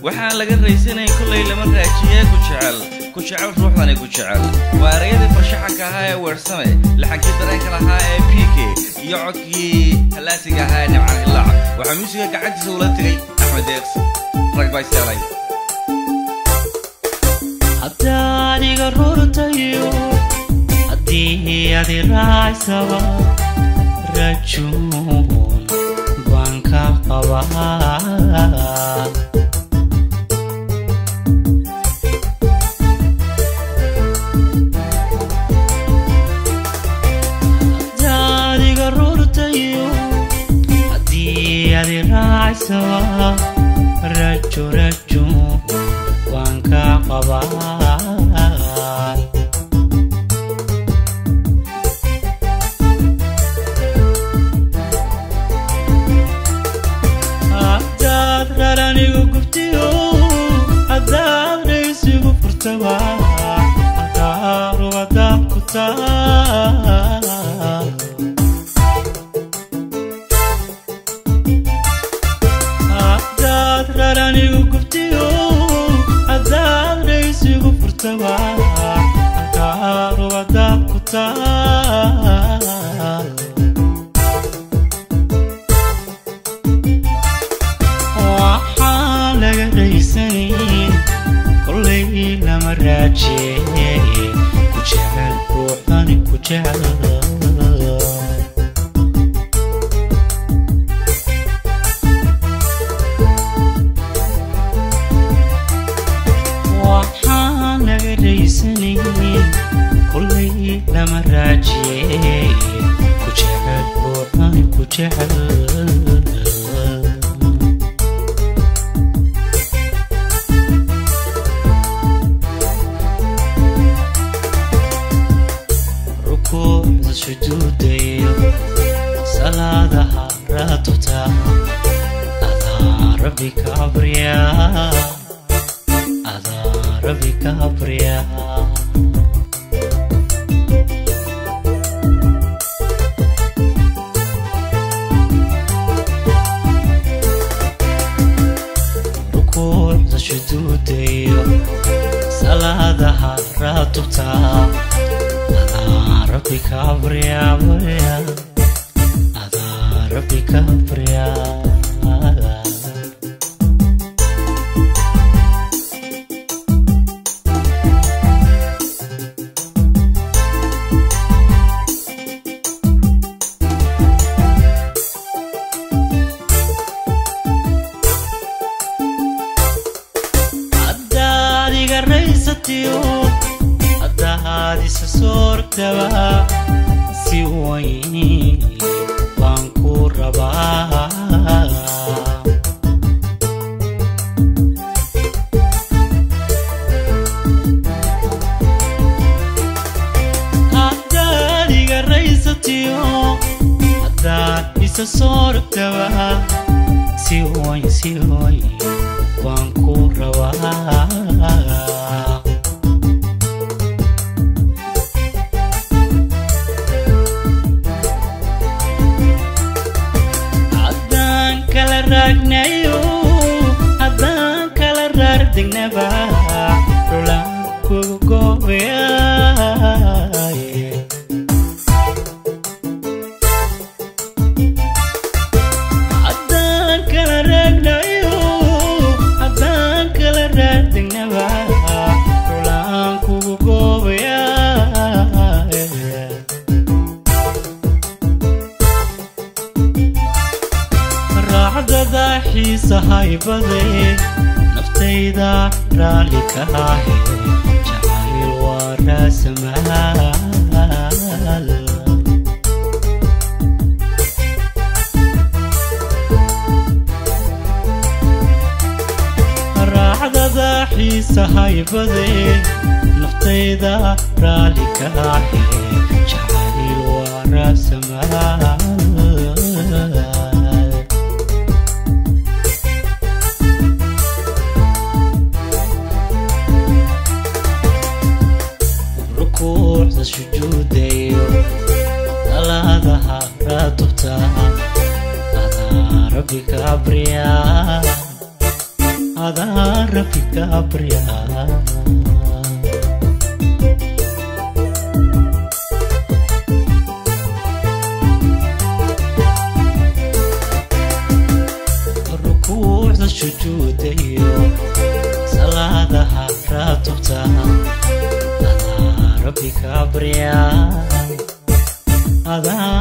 waxaan laga raysanay kullay lama raajiyaa ku jecel ruuxdani ku jecel waa erayadii farshaxanka ahaa ee weersame laxankii dareenka lahaa ee PK iyo codkii halaasiga ahaa ee nimcan ilaac waxaa muusiga gacantiisa ula tegay Axmed Deeqs rag bay seelay haddaan iga rurtayo haddii adi raacsaba rajuun baan ka qabaa rajo waan ka qabaa haddaad raranigu gubtiyo haddaad raysigu furtaba halkaa rubadaad ku taa raranigu gubtiyo haddaad raysigu furtaba halkaa rubadaad ku taal waxaan laga raysanayn kollay lama raajiye ku jecel ruuxdani ku jecel كلي لما راجي كجعل روحاني كجعل ركوع سجودي صلاتها راتتا أذا ربي كبرياء أذا ربي كبرياء ركوع سجودي صلاتها راتتا أذا ربي كبرياء أذا ربي كبرياء هذه سسور دوا سويني بانكور ربا هذه الرئيستيو هذه سسور دوا سويني بانكور ربا ragnayo haddaan kala raardegnaba dhulaan kugu goobayaye haddaan kala ragnayo haddaan kala raardegnaba dhulaan kugu goobayaye raacdada xiisahay baday naftayda raalli ka ahe jacayl waa raasamaal raacdada xiisahay baday naftayda raalli ka ahe jacayl waa raasamaal سجودي صلاتها راتتا أذا ربي كبرياء adaa rabbi ka baryaa rukuucda sujuuda iyo salaadaha raatubta adaa rabbi ka baryaa adaa